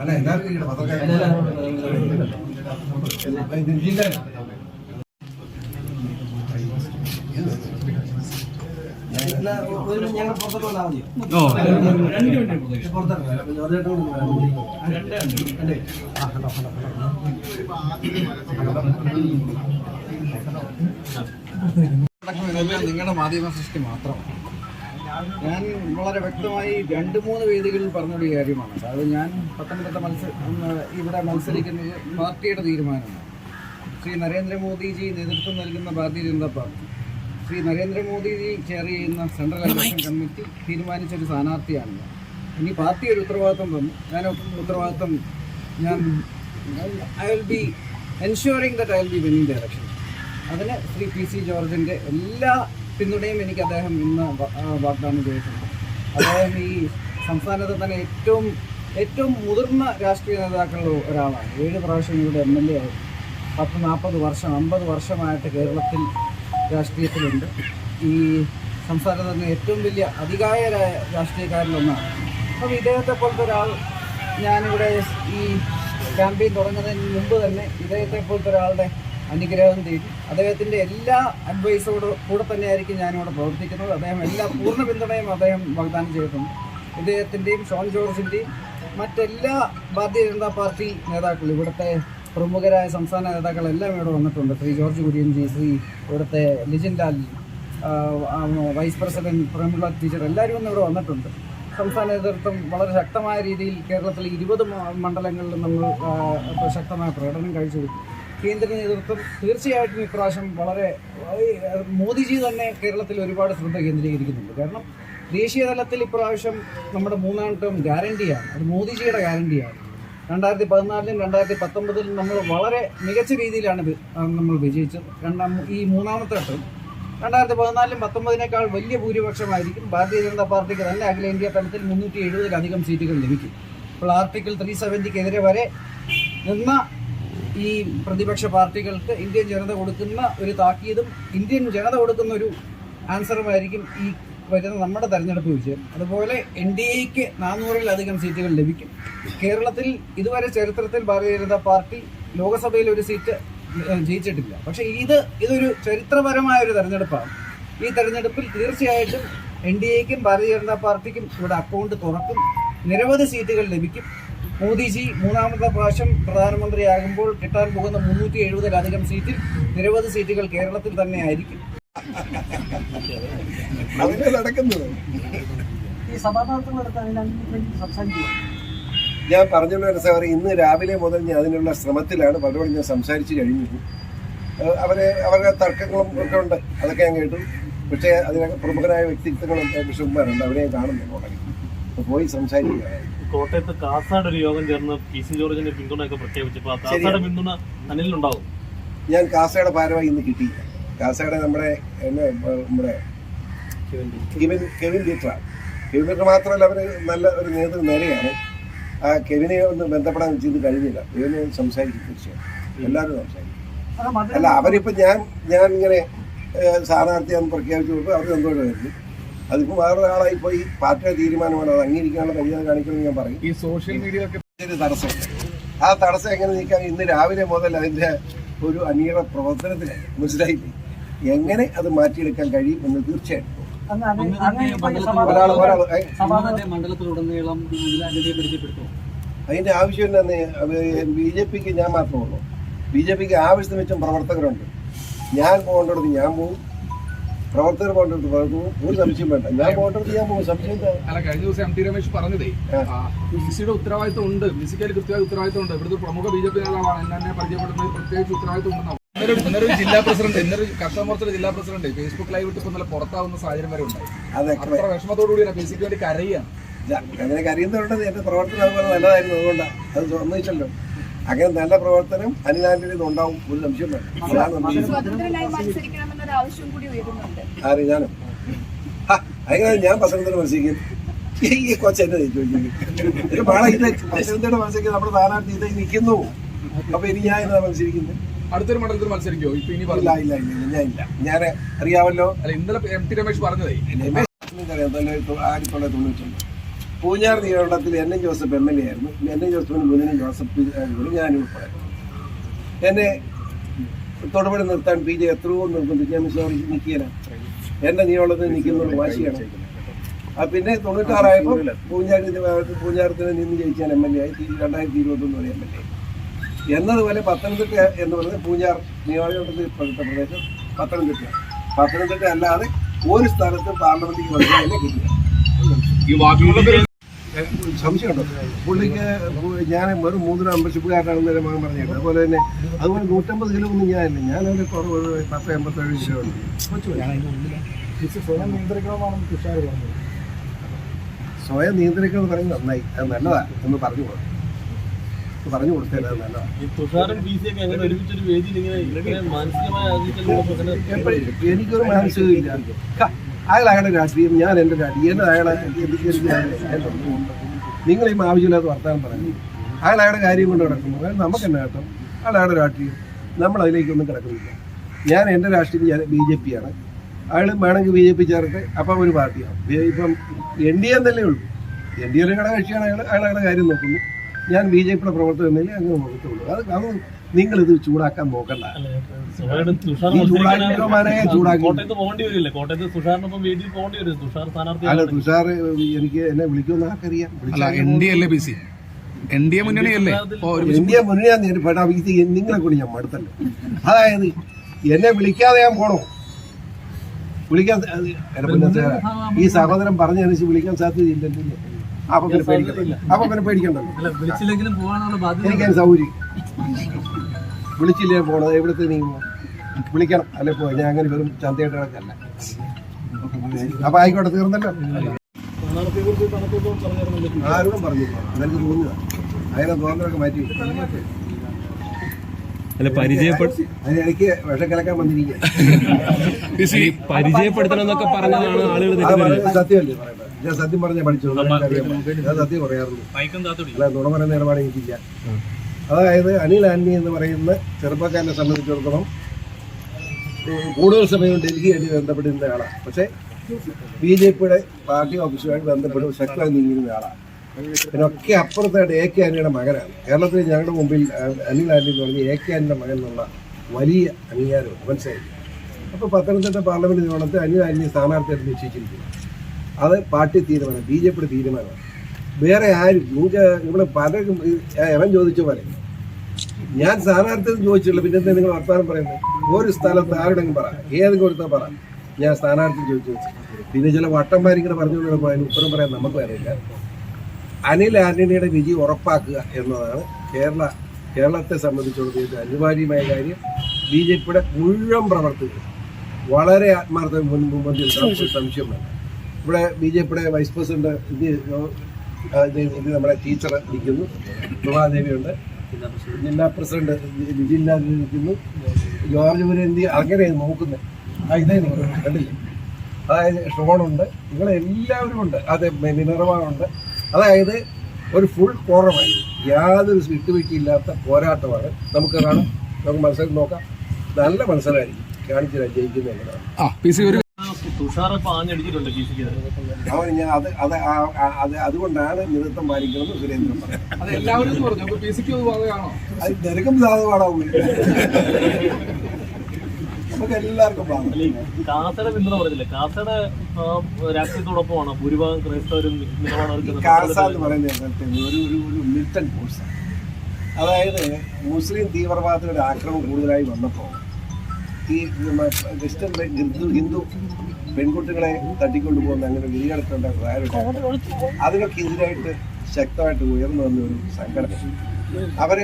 അല്ല എല്ലാവർക്കും പത്രക്കാരെ ഞങ്ങൾ പുറത്തോട്ട് വന്നാൽ മതി. നിങ്ങളുടെ മാധ്യമ സൃഷ്ടി മാത്രമാണ്. ഞാൻ വളരെ വ്യക്തമായി 2-3 വേദികളിൽ പറഞ്ഞൊരു കാര്യമാണ്. അതായത് ഞാൻ പത്തനംതിട്ട ഇവിടെ മത്സരിക്കുന്നത് പാർട്ടിയുടെ തീരുമാനമാണ്. ശ്രീ നരേന്ദ്രമോദിജി നേതൃത്വം നൽകുന്ന ഭാരതീയ ജനതാ പാർട്ടി, ശ്രീ നരേന്ദ്രമോദിജി ചെയർ ചെയ്യുന്ന സെൻട്രൽ ഇലക്ഷൻ കമ്മിറ്റി തീരുമാനിച്ചൊരു സ്ഥാനാർത്ഥിയാണ് ഞാൻ. ഇനി പാർട്ടി ഒരു ഉത്തരവാദിത്വം തന്നു, ഉത്തരവാദിത്വം I will be എൻഷ്യൂറിങ് that I will be winning the election. അതിന് ശ്രീ PC ജോർജിൻ്റെ എല്ലാ പിന്തുണയും എനിക്ക് അദ്ദേഹം ഇന്ന് വാഗ്ദാനം ചെയ്തിട്ടുണ്ട്. അദ്ദേഹം ഈ സംസ്ഥാനത്ത് തന്നെ ഏറ്റവും മുതിർന്ന രാഷ്ട്രീയ നേതാക്കളിൽ ഒരാളാണ്. 7 പ്രാവശ്യം ഇവിടെ MLA ആയിരുന്നു. 40 വർഷം 50 വർഷമായിട്ട് കേരളത്തിൽ രാഷ്ട്രീയത്തിലുണ്ട്. ഈ സംസ്ഥാനത്ത് തന്നെ ഏറ്റവും വലിയ അധികായരായ രാഷ്ട്രീയക്കാരിലൊന്നാണ്. അപ്പോൾ ഇദ്ദേഹത്തെ പോലത്തെ ഒരാൾ, ഞാനിവിടെ ഈ ക്യാമ്പയിൻ തുടങ്ങുന്നതിന് മുമ്പ് തന്നെ ഇദ്ദേഹത്തെ പോലത്തെ ഒരാളുടെ അനുഗ്രഹം തേടി അദ്ദേഹത്തിൻ്റെ എല്ലാ അഡ്വൈസോട് കൂടെ തന്നെയായിരിക്കും ഞാനിവിടെ പ്രവർത്തിക്കുന്നത്. അദ്ദേഹം എല്ലാ പൂർണ്ണ പിന്തുണയും അദ്ദേഹം വാഗ്ദാനം ചെയ്തിട്ടുണ്ട്. ഇദ്ദേഹത്തിൻ്റെയും ഷോൺ ജോർജിൻ്റെയും മറ്റെല്ലാ ഭാരതീയ ജനതാ പാർട്ടി നേതാക്കൾ, ഇവിടുത്തെ പ്രമുഖരായ സംസ്ഥാന നേതാക്കളെല്ലാം ഇവിടെ വന്നിട്ടുണ്ട്. ശ്രീ ജോർജ് കുര്യൻജി, ശ്രീ ഇവിടുത്തെ Lijin Lal, vice president പ്രേമല teacher, എല്ലാവരും ഒന്നും ഇവിടെ വന്നിട്ടുണ്ട്. സംസ്ഥാന നേതൃത്വം വളരെ ശക്തമായ രീതിയിൽ കേരളത്തിലെ 20 മണ്ഡലങ്ങളിൽ നമ്മൾ ശക്തമായ പ്രകടനം കാഴ്ചവെച്ചു. കേന്ദ്ര നേതൃത്വം തീർച്ചയായിട്ടും ഇപ്രാവശ്യം വളരെ മോദിജി തന്നെ കേരളത്തിൽ ഒരുപാട് ശ്രദ്ധ കേന്ദ്രീകരിക്കുന്നുണ്ട്. കാരണം ദേശീയ തലത്തിൽ ഇപ്രാവശ്യം നമ്മുടെ 3ാം ടേം ഗ്യാരണ്ടിയാണ്. അത് മോദിജിയുടെ ഗ്യാരണ്ടിയാണ്. 2014-ലും 2019-ലും നമ്മൾ വളരെ മികച്ച രീതിയിലാണ് നമ്മൾ വിജയിച്ചത്. ഈ 3ാമത്തെ ടേം 2014-ലും 19-നേക്കാൾ വലിയ ഭൂരിപക്ഷമായിരിക്കും. ഭാരതീയ ജനതാ പാർട്ടിക്ക് തന്നെ അഖിലേന്ത്യാ തലത്തിൽ 370-ലധികം സീറ്റുകൾ ലഭിക്കും. ഇപ്പോൾ ആർട്ടിക്കിൾ 370-ക്കെതിരെ വരെ നിന്ന ഈ പ്രതിപക്ഷ പാർട്ടികൾക്ക് ഇന്ത്യൻ ജനത കൊടുക്കുന്ന ഒരു താക്കീതും ഇന്ത്യൻ ജനത കൊടുക്കുന്ന ഒരു ആൻസറുമായിരിക്കും ഈ വരുന്ന നമ്മുടെ തെരഞ്ഞെടുപ്പ് വിജയം. അതുപോലെ NDAക്ക് 400-ലധികം സീറ്റുകൾ ലഭിക്കും. കേരളത്തിൽ ഇതുവരെ ചരിത്രത്തിൽ ഭാരതീയ ജനതാ പാർട്ടി ലോക്സഭയിൽ ഒരു സീറ്റ് ജയിച്ചിട്ടില്ല. പക്ഷേ ഇതൊരു ചരിത്രപരമായ ഒരു തെരഞ്ഞെടുപ്പാണ്. ഈ തെരഞ്ഞെടുപ്പിൽ തീർച്ചയായിട്ടും NDAക്കും ഭാരതീയ ജനതാ പാർട്ടിക്കും ഇവിടെ അക്കൗണ്ട് തുറക്കും. നിരവധി സീറ്റുകൾ ലഭിക്കും. മോദിജി 3ാമത്തെ പ്രാവശ്യം പ്രധാനമന്ത്രിയാകുമ്പോൾ കിട്ടാൻ പോകുന്ന 370-ലധികം സീറ്റിൽ നിരവധി സീറ്റുകൾ കേരളത്തിൽ തന്നെ ആയിരിക്കും. ഞാൻ പറഞ്ഞുള്ള സാർ, ഇന്ന് രാവിലെ മുതൽ ഞാൻ അതിനുള്ള ശ്രമത്തിലാണ്. പലരോട് ഞാൻ സംസാരിച്ച് കഴിഞ്ഞു. അവരുടെ തർക്കങ്ങളും ഒക്കെ ഉണ്ട്, അതൊക്കെ ഞാൻ കേട്ടു. പക്ഷേ അതിനൊക്കെ പ്രമുഖരായ വ്യക്തിത്വങ്ങളും ബിഷപ്പുമാരുണ്ട്, അവരെ കാണുന്നു. പോയി സംസാരിക്കുക. കോട്ടയത്ത് കാസാട് ഒരു യോഗം ചേർന്ന് PC ജോർജിന്റെ പിന്തുണയൊക്കെ പ്രഖ്യാപിച്ചപ്പോൾ കാസായുടെ പിന്തുണ അനിലുണ്ടാവും. ഞാൻ കാസയുടെ ഭാരവാഹി ഇന്ന് കിട്ടിയില്ല. കാസയുടെ നമ്മുടെ കെവിൻ പീറ്ററാണ്. കെവിൻ പീറ്റർ മാത്രമല്ല, അവർ നല്ല ഒരു നേതൃനിരയാണ്. ആ കെവിനെ ഒന്ന് ബന്ധപ്പെടാൻ ചെയ്ത് കഴിഞ്ഞില്ല. കെവിനെ സംസാരിക്കും, തീർച്ചയായും എല്ലാവരും സംസാരിക്കും. അല്ല, അവരിപ്പോൾ ഞാൻ ഇങ്ങനെ സ്ഥാനാർത്ഥിയാന്ന് പ്രഖ്യാപിച്ചു കൊടുക്കും, അവർ സന്തോഷമായിരുന്നു. അതിപ്പോൾ വേറെ ആളായി പോയി പാർട്ടിയുടെ തീരുമാനമാണ്, അത് അംഗീകരിക്കാനുള്ള മര്യാദ കാണിക്കണമെന്ന് ഞാൻ പറയും. ഈ സോഷ്യൽ മീഡിയ തടസ്സമുണ്ട്. ആ തടസ്സം എങ്ങനെ നീക്കാൻ ഇന്ന് രാവിലെ മുതൽ അതിൻ്റെ ഒരു അണിയറ പ്രവർത്തനത്തിന് മനസ്സിലായില്ലേ, എങ്ങനെ അത് മാറ്റിയെടുക്കാൻ കഴിയും എന്ന് തീർച്ചയായിട്ടും അതിന്റെ ആവശ്യം തന്നെ. BJPക്ക് ഞാൻ മാത്രമുള്ളൂ. BJPക്ക് ആവശ്യത്തിന് വെച്ചും പ്രവർത്തകരുണ്ട്. ഞാൻ പോകേണ്ടടുത്ത് ഞാൻ പോകും, പ്രവർത്തകർ പോകേണ്ടടുത്ത് പോകും. ഒരു സംശയം വേണ്ട, ഞാൻ പോകേണ്ടടുത്ത് ഞാൻ പോകും. സംശയം അല്ല, കഴിഞ്ഞ ദിവസം MT രമേശ് പറഞ്ഞതേ BCയുടെ ഉത്തരവാദിത്വം ഉണ്ട്, BCക്ക് കൃത്യമായ ഉത്തരവാദിത്വം ഉണ്ട്. ഇവിടുത്തെ പ്രമുഖ BJP നേതാവാണ്, എന്നെ പരിചയപ്പെടുന്നത് പ്രത്യേകിച്ച് ഉത്തരവാദിത്വം ഉണ്ടെന്നാണ്. ഇന്നൊരു ജില്ലാ പ്രസിഡന്റ്, ഇന്നൊരു കർഷകമോർച്ചയുടെ ജില്ലാ പ്രസിഡന്റ് ഫേസ്ബുക്ക് ലൈവ് ഇട്ട് ഇന്നലെ പുറത്താവുന്ന സാഹചര്യം വരെ ഉണ്ടായി. അത്ര വിഷമത്തോടുകൂടി BCക്ക് വേണ്ടി കരയാണ്. അങ്ങനെ കരയുന്നവരുണ്ട്. എന്റെ പ്രവർത്തനം അതുപോലെ നല്ലതായിരുന്നു, അതുകൊണ്ടാണ് അത് സമ്മതിച്ചല്ലോ. അങ്ങനെ നല്ല പ്രവർത്തനം അനിലാന്റിൽ ഉണ്ടാവും, ഒരു സംശയം വേണം. ആര്? ഞാനും അങ്ങനെ ഞാൻ പത്തനംതിട്ട മത്സരിക്കും. ഈ കൊച്ചെന്നെ ചോദിക്കുന്നത് ഒരു പാള ഇത് പത്തനംതിട്ട മത്സരിക്കുന്നത് നമ്മുടെ സ്ഥാനാർത്ഥി ഇത് നിൽക്കുന്നു. അപ്പൊ ഇനി ഞാൻ എന്നാ മത്സരിക്കുന്നത്? അടുത്തൊരു മണ്ഡലത്തിൽ മത്സരിക്കുമോ ഇപ്പൊ ഇനി ഇല്ല ഇല്ല ഇല്ല ഞാനില്ല. ഞാൻ അറിയാമല്ലോ, അല്ല ഇന്നലെ എം ടി രമേശ് പറഞ്ഞതേ നിങ്ങൾക്കറിയാം 1990 പൂഞ്ഞാർ നിയമമണ്ഡലത്തിൽ എൻ എൻ ജോസഫ് MLA ആയിരുന്നു. എൻ എൻ ജോസഫിന് മുന്നിൽ ജോസഫ് ഞാനും ഉൾപ്പെടെ എന്നെ തൊടുപടി നിർത്താൻ PJ എത്രയോ നിർബന്ധിച്ച് ഞാൻ നിൽക്കുകയില്ല. എൻ്റെ നിയമത്തിൽ നിൽക്കുന്നത് വാശിയാണ്. പിന്നെ 96 ആയപ്പോൾ പൂഞ്ഞാരത്തിന് നിന്ന് ജയിക്കാൻ MLA ആയി. 2021 വരെ MLA എന്നതുപോലെ പത്തനംതിട്ട എന്ന് പറയുന്നത് പൂഞ്ഞാർ നിയോജകമണ്ഡലത്തിൽ പെടുത്ത പ്രദേശം പത്തനംതിട്ട അല്ലാതെ ഒരു സ്ഥലത്ത് പാർലമെന്റിൽ വന്നതിനെ കിട്ടില്ല. സംശയമുണ്ടോ? പുള്ളിക്ക് ഞാൻ വെറും 3 മെമ്പർഷിപ്പുകാരനാണെന്ന് മകൻ പറഞ്ഞിട്ട്. അതുപോലെ തന്നെ 150 കിലോ ഒന്നും ഞാനില്ല. ഞാനതിൻ്റെ കുറവ് 10-87 കിലോ ഉണ്ട്. സ്വയം നിയന്ത്രിക്കണം പറയുന്നത് നന്നായി, അത് നല്ലതാ എന്ന് പറഞ്ഞു കൊടുത്തത് നല്ലതാ. എനിക്കൊരു മാനസികമില്ല. അയാളുടെ രാഷ്ട്രീയം, ഞാൻ എൻ്റെ രാഷ്ട്രീയം, എൻ്റെ അയാളെ നിങ്ങളീ ആവശ്യമില്ലാത്ത വർത്തമാനം പറയുന്നു. അയാളുടെ കാര്യം കൊണ്ട് കിടക്കുന്നു. നമുക്ക് തന്നെ കേട്ടോ അയാളുടെ രാഷ്ട്രീയം, നമ്മൾ അതിലേക്കൊന്നും കിടക്കുന്നില്ല. ഞാൻ എൻ്റെ രാഷ്ട്രീയം BJP ആണ്. അയാൾ വേണമെങ്കിൽ BJP ചേർത്ത് അപ്പം ഒരു പാർട്ടിയാണ്. ഇപ്പം NDA എന്നല്ലേ ഉള്ളൂ. NDA ഒരു ഘടകകക്ഷിയാണ്. അയാളുടെ കാര്യം നോക്കുന്നു. ഞാൻ BJPയുടെ പ്രവർത്തനം എന്നല്ലേ അങ്ങനെ നോക്കത്തുള്ളൂ. അത് നിങ്ങളിത് ചൂടാക്കാൻ നോക്കണ്ട. അല്ല തുഷാർ എനിക്ക് എന്നെ വിളിക്കുമെന്ന് ആർക്കറിയാം. NDA മുന്നണിയല്ലേ? ഇന്ത്യ മുന്നണിയാന്ന് നിങ്ങളെ കൂടി ഞാൻ മടുത്തല്ലോ. അതായത് എന്നെ വിളിക്കാതെ ഞാൻ പോണോ? വിളിക്കാൻ ഈ സഹോദരൻ പറഞ്ഞനുസരിച്ച് വിളിക്കാൻ സാധ്യതയില്ലല്ലോ. അപ്പൊ പിന്നെ പേടിക്കണ്ടല്ലോ. എനിക്കതിന് സൗകര്യം. വിളിച്ചില്ലേ പോണത്? എവിടത്തെ നീ വിളിക്കണം അല്ലെ പോയി. ഞാൻ അങ്ങനെ വെറും ചന്തയായിട്ട് കിടക്കല്ല. അപ്പൊ ആയിക്കോട്ടെ, തീർന്നല്ലോ. ആരോടും പറഞ്ഞില്ല. അതെനിക്ക് തോന്നുക അതിനെ തോന്നലൊക്കെ മാറ്റി. അതിനിടയ്ക്ക് വിഷം കലക്കാൻ വന്നിരിക്കുക. പരിചയപ്പെടുത്തണമെന്നൊക്കെ പറഞ്ഞതാണ് ആളുകൾ. സത്യമല്ലേ പറയട്ടെ? ഞാൻ സത്യം പറഞ്ഞാൽ പഠിച്ചു. ഞാൻ സത്യം പറയാറുള്ളൂ. അല്ല നുണ പറയുന്ന ഇടപാട് എനിക്കില്ല. അതായത് അനിൽ ആന്റണി എന്ന് പറയുന്ന ചെറുപ്പക്കാരനെ സംബന്ധിച്ചിടത്തോളം കൂടുതൽ സമയം ഡൽഹിയായിട്ട് ബന്ധപ്പെട്ടിരുന്ന ആളാണ്. പക്ഷേ BJPയുടെ പാർട്ടി ഓഫീസുമായിട്ട് ബന്ധപ്പെട്ട് ശക്തമായി നീങ്ങിയിരുന്ന ആളാണ്. ഇതിനൊക്കെ അപ്പുറത്തായിട്ട് AK ആന്റണിയുടെ മകനാണ്. കേരളത്തിൽ ഞങ്ങളുടെ മുമ്പിൽ അനിൽ ആന്റണി എന്ന് പറഞ്ഞ് AK ആന്റണിയുടെ മകൻ എന്നുള്ള വലിയ അംഗീകാരം മനസ്സിലായി. അപ്പോൾ പത്തനംതിട്ട പാർലമെന്റ് നിയമനത്തിൽ അനിൽ ആന്റണി സ്ഥാനാർത്ഥിയായിട്ട് നിശ്ചയിച്ചിരിക്കുന്നു. അത് പാർട്ടി തീരുമാനം, BJPയുടെ തീരുമാനമാണ്. വേറെ ആരും ഇവിടെ പലരും അവൻ ചോദിച്ച പോലെ ഞാൻ സ്ഥാനാർത്ഥി ചോദിച്ചില്ല. പിന്നെ എന്താ നിങ്ങൾ വർത്തമാനം പറയുന്നത്? ഒരു സ്ഥലത്ത് ആരുടെങ്കിലും പറ, ഏതെങ്കിലും ഒരുത്താൻ പറ ഞാൻ സ്ഥാനാർത്ഥി ചോദിച്ചു. പിന്നെ ചില വട്ടന്മാരിങ്ങനെ പറഞ്ഞുകൊണ്ട് അതിന് ഉത്തരം പറയാൻ നമുക്ക് അറിയില്ല. അനിൽ ആന്റണിയുടെ വിജയം ഉറപ്പാക്കുക എന്നതാണ് കേരളത്തെ സംബന്ധിച്ചിടത്തോളം അനിവാര്യമായ കാര്യം. BJPയുടെ മുഴുവൻ പ്രവർത്തകരും വളരെ ആത്മാർത്ഥ മുൻപന്തിൽ സംശയം വേണം. ഇവിടെ BJPയുടെ വൈസ് പ്രസിഡന്റ് ഇത് നമ്മുടെ ടീച്ചർ ഇരിക്കുന്നു, ഉമാദേവിയുണ്ട്, ജില്ലാ പ്രസിഡന്റ് ഇരിക്കുന്നു, ജോർജ് മുരന്തി അങ്ങനെ നോക്കുന്നത്. ഇതേ നിങ്ങൾ കണ്ടില്ലേ? അതായത് ഷോണുണ്ട്, നിങ്ങളെല്ലാവരും ഉണ്ട്. അത് മിനർവാണുണ്ട്. അതായത് ഒരു ഫുൾ കോറമായി യാതൊരു വിട്ടുവീഴ്ചയില്ലാത്ത പോരാട്ടമാണ്. നമുക്ക് കാണാം, നമുക്ക് മത്സരം നോക്കാം. നല്ല മത്സരമായിരിക്കും. കാണിച്ചില്ല ജയിക്കുന്ന എങ്ങനെയാണ്. അവൻ ഞാൻ അതുകൊണ്ടാണ് നേതൃത്വം പാലിക്കണമെന്ന് സുരേന്ദ്രൻ പറയുന്നത്. അത് നിനക്കും സാധനമാണാവൂ. നമുക്ക് എല്ലാവർക്കും കാസയുടെ പിന്തുണ പറഞ്ഞില്ലേ? കാസയുടെ രാഷ്ട്രീയത്തോടൊപ്പമാണ് ഭൂരിഭാഗം ക്രൈസ്തവരും. കാസ എന്ന് പറയുന്നത് ഒരു മിലിറ്റന്റ് ഫോഴ്സാണ്. അതായത് മുസ്ലിം തീവ്രവാദത്തിൻ്റെ ആക്രമണം കൂടുതലായി വന്നപ്പോൾ ഈ ക്രിസ്ത്യൻ ഹിന്ദു പെൺകുട്ടികളെ തട്ടിക്കൊണ്ടുപോകുന്ന അങ്ങനെ വിധികടത്തേണ്ട പ്രായമുണ്ട്. അതിനൊക്കെ എതിരായിട്ട് ശക്തമായിട്ട് ഉയർന്നു വന്ന ഒരു സംഘടന. അവരെ